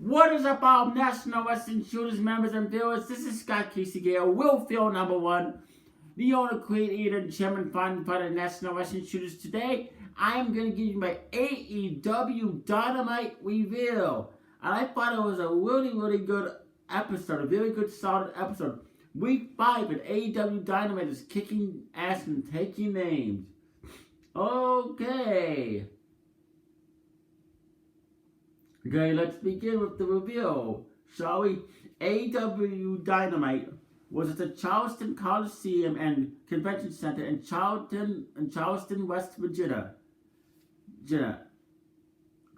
What is up, all National Wrestling Shooters members and viewers? This is Scott Casey Gale, Will Feel number one, the owner, creator, and chairman, founder for the National Wrestling Shooters. Today, I am going to give you my AEW Dynamite review. And I thought it was a really good episode, a very good, solid episode. Week 5 at AEW Dynamite is kicking ass and taking names. Okay, let's begin with the review, shall we? AEW Dynamite was at the Charleston Coliseum and Convention Center in Charleston, West Virginia.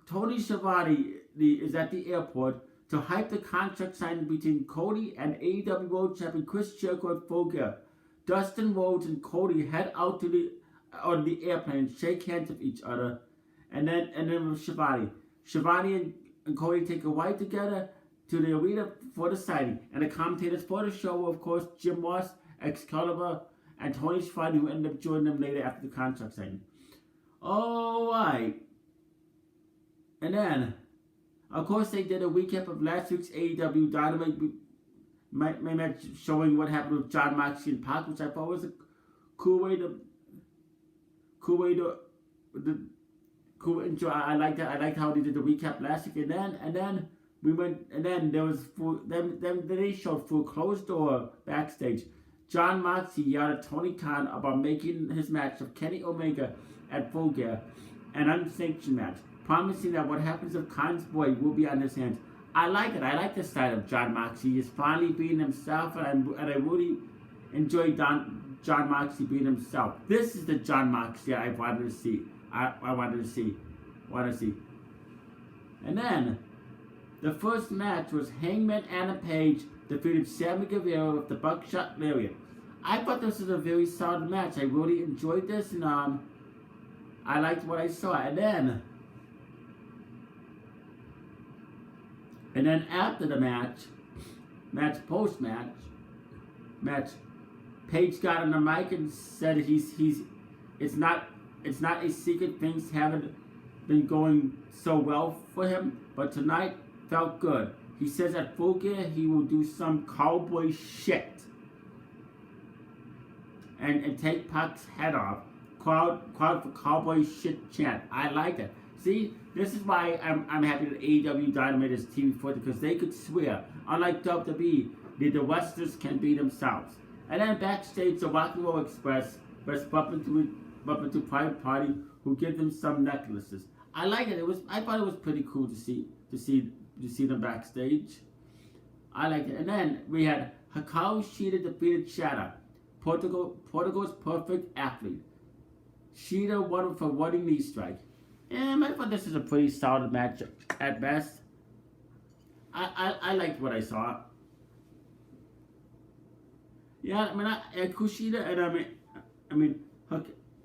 Tony Schiavone is at the airport to hype the contract signing between Cody and AEW World Champion Chris Jericho at Full Gear. Dustin Rhodes and Cody head out on the airplane, shake hands with each other, and then with Schiavone and Cody take a ride together to the arena for the signing, and the commentators for the show were, of course, Jim Ross, Excalibur, and Tony Schiavone, who ended up joining them later after the contract signing. Alright. And then, of course, they did a recap of last week's AEW Dynamite match, showing what happened with John Moxley and Pac, which I thought was a cool way to enjoy. I liked that. I liked how they did the recap last week, and then we went, and then there was then they showed through a closed door backstage. John Moxley yelled at Tony Khan about making his match of Kenny Omega at Full Gear an unsanctioned match, promising that what happens if Khan's boy will be on his hands. I like it. I like the side of John Moxley. He's finally being himself, and I really enjoy John Moxley being himself. This is the John Moxley I wanted to see. I wanted to see. And then, the first match was Hangman Adam Page defeated Sammy Guevara with the Buckshot Lariat. I thought this was a very solid match. I really enjoyed this, and I liked what I saw. And then after the match, post-match, Page got on the mic and said it's not a secret things haven't been going so well for him, but tonight felt good. He says at Full Gear he will do some cowboy shit and take Pac's head off. Crowd for cowboy shit chant. I like it. See, this is why I'm happy that AEW Dynamite is TV footage, because they could swear. Unlike WWE, the wrestlers can be themselves. And then backstage, the Rock and Roll Express was bumping to Private Party, who give them some necklaces. I like it. I thought it was pretty cool to see them backstage. I like it. And then we had Hikaru Shida defeated Shada, Portugal's perfect athlete. Shida won for running knee strike. And I thought this is a pretty solid match at best. I liked what I saw. Yeah, I mean, Kushida, and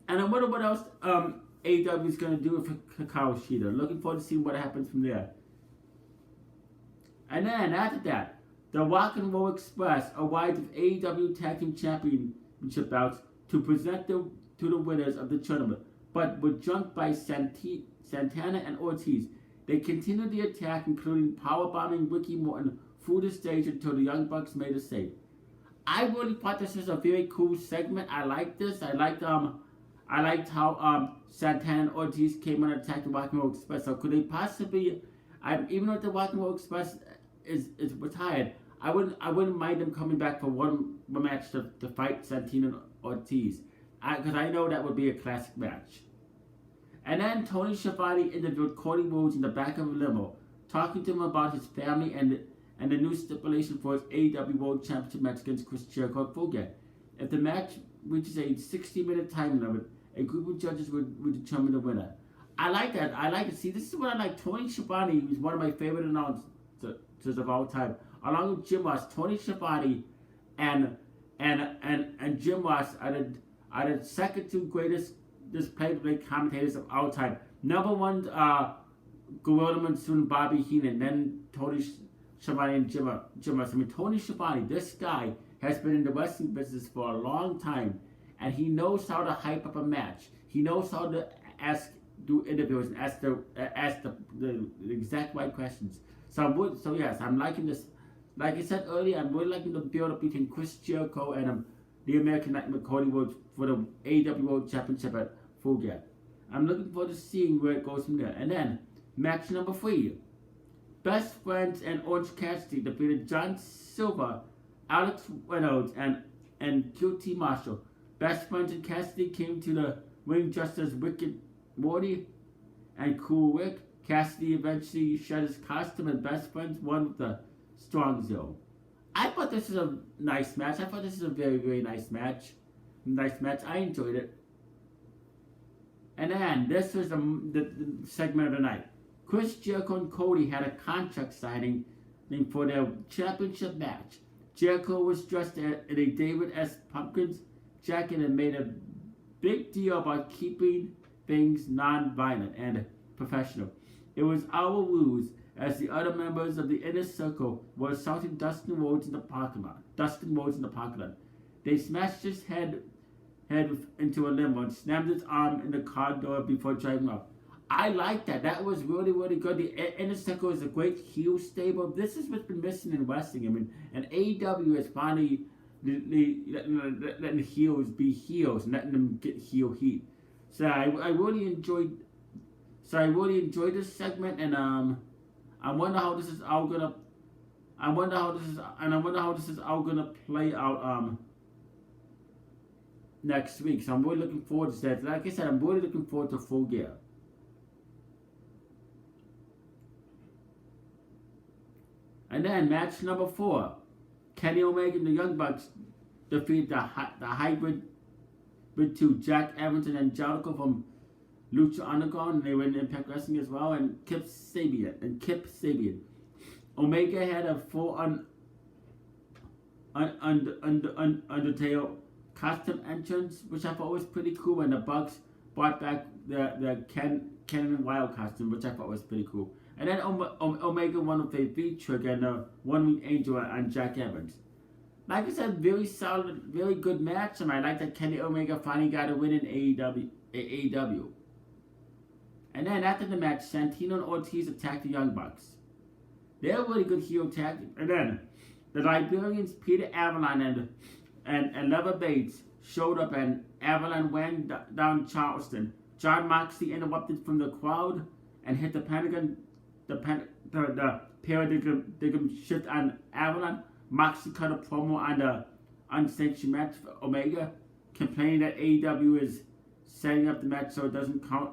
and I wonder what else AEW is going to do with Hikaru Shida. Looking forward to seeing what happens from there. And then after that, the Rock and Roll Express arrived with AEW Tag Team Championship bouts to present to the winners of the tournament, but were jumped by Santana and Ortiz. They continued the attack, including powerbombing Ricky Morton through the stage until the Young Bucks made a save. I really thought this was a very cool segment. I liked this. I liked how Santana and Ortiz came and attacked the Rock and Roll Express. So could they possibly, even though the Rock and Roll Express is retired, I wouldn't mind them coming back for one match to fight Santana and Ortiz, because I know that would be a classic match. And then Tony Schiavone interviewed Cody Rhodes in the back of a limo, talking to him about his family and the new stipulation for his AEW World Championship match against Chris Jericho at Full Gear. If the match reaches a 60-minute time limit, a group of judges would determine the winner. I like that. I like it. See, this is what I like. Tony Schiavone is one of my favorite announcers of all time. Along with Jim Ross, Tony Schiavone and Jim Ross are the second two greatest play-to-play commentators of all time. Number one, Gorilla Monsoon, Bobby Heenan, then Tony Schiavone and Jim Ross. I mean, Tony Schiavone, this guy has been in the wrestling business for a long time, and he knows how to hype up a match. He knows how to ask do interviews and ask the exact right questions. So yes, I'm liking this. Like I said earlier, I'm really liking the build up between Chris Jericho and the American Nightmare Cody Rhodes for the AEW World Championship at Full Gear. I'm looking forward to seeing where it goes from there. And then match number 3. Best Friends and Orange Cassidy defeated John Silver, Alex Reynolds, and QT Marshall. Best Friends and Cassidy came to the ring just as Wicked Morty and Cool Rick. Cassidy eventually shed his costume and Best Friends won with the Strong Zero. I thought this was a nice match. I thought this was a very, very nice match. I enjoyed it. And then this was the segment of the night. Chris Jericho and Cody had a contract signing for their championship match. Jericho was dressed in a David S. Pumpkins jacket and made a big deal about keeping things non-violent and professional. It was our rules, as the other members of the inner circle were assaulting Dustin Rhodes in the parking lot. They smashed his head into a limo and slammed his arm in the car door before driving off. I like that. That was really, really good. The inner circle is a great heel stable. This is what's been missing in wrestling. I mean, and AEW is finally letting heels be heels and letting them get heel heat. So I really enjoyed this segment, and I wonder how this is all gonna play out next week. So I'm really looking forward to that. Like I said, I'm really looking forward to Full Gear. And then match number 4, Kenny Omega and the Young Bucks defeat the Hybrid with 2, Jack Evans and Jericho from Lucha Underground, and they were in Impact Wrestling as well, and Kip Sabian. Omega had a full Undertale custom entrance, which I thought was pretty cool, and the Bucks brought back the Ken and Wild costume, which I thought was pretty cool. And then Omega won with a V-trigger and a one-wing angel on Jack Evans. Like I said, very solid, very good match, and I like that Kenny Omega finally got a win in AEW. And then after the match, Santino and Ortiz attacked the Young Bucks. They're a really good heel tag. And then the Liberians, Peter Avalon and Leather Bates, showed up, and Avalon ran down Charleston. John Moxley interrupted from the crowd and hit the paradigm shift on Avalon. Moxley cut a promo on the unsanctioned match for Omega, complaining that AEW is setting up the match so it doesn't count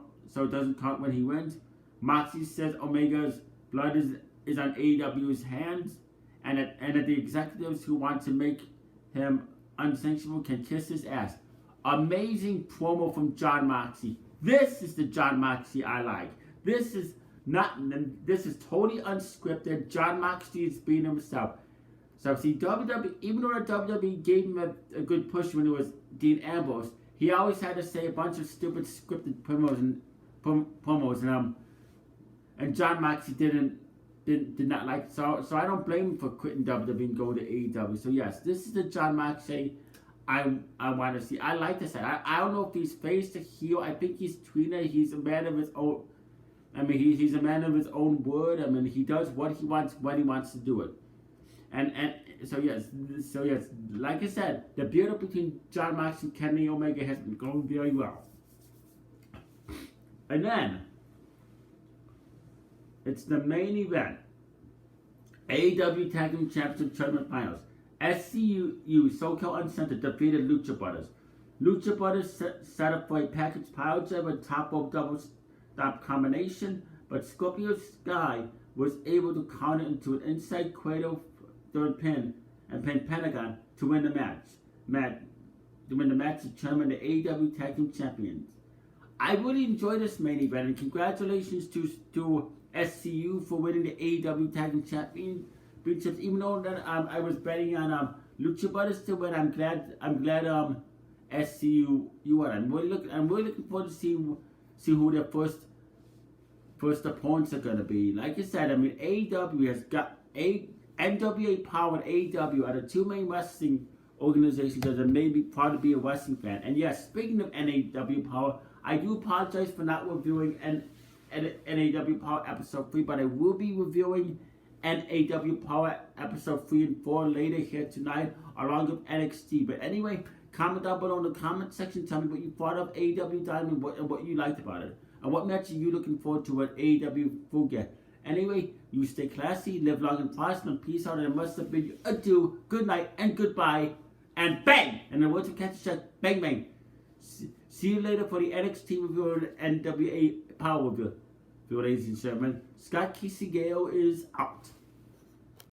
when he wins. Moxley says Omega's blood is on AEW's hands, and that the executives who want to make him unsanctionable can kiss his ass. Amazing promo from John Moxley. This is the John Moxley I like. This is totally unscripted. John Moxley is being himself. So see, WWE, even though the WWE gave him a good push when it was Dean Ambrose, he always had to say a bunch of stupid scripted promos, and John Moxley did not like it. So I don't blame him for quitting WWE and going to AEW. So yes, this is the John Moxley I want to see. I like this. I don't know if he's face or heel. I think he's tweener. He's a man of his own. I mean, he's a man of his own word. I mean, he does what he wants when he wants to do it. And so yes, like I said, the build-up between John Moxley and Kenny Omega has been going very well. And then, it's the main event. AEW Tag Team Championship Tournament Finals. SCU SoCal Uncensored defeated Lucha Brothers. Lucha Brothers set up for a package powerbomb top rope double stop combination, but Scorpio Sky was able to counter into an inside cradle third pin and pin Pentagon to win the match. To determine the AEW Tag Team Champions. I really enjoyed this main event, and congratulations to SCU for winning the AEW Tag Team Championships. Even though that I was betting on Lucha Brothers to win, I'm glad SCU won. I'm really looking forward to see who their first opponents are gonna be. Like I said, I mean, AEW has got NWA Power and AEW are the two main wrestling organizations that have made me proud to be a wrestling fan. And yes, speaking of NAW Power, I do apologize for not reviewing NAW Power Episode 3, but I will be reviewing NAW Power Episode 3 and 4 later here tonight, along with NXT. But anyway, comment down below in the comment section. Tell me what you thought of AEW Dynamite and what you liked about it. And what match are you looking forward to at AEW Full Gear. Anyway, you stay classy, live long and prosper, and peace out. And I must have bid you adieu, good night, and goodbye. And bang! And the words of Catch Check, bang bang. See you later for the NXT review and NWA Power review. Ladies and gentlemen, Scott Kisigeo is out.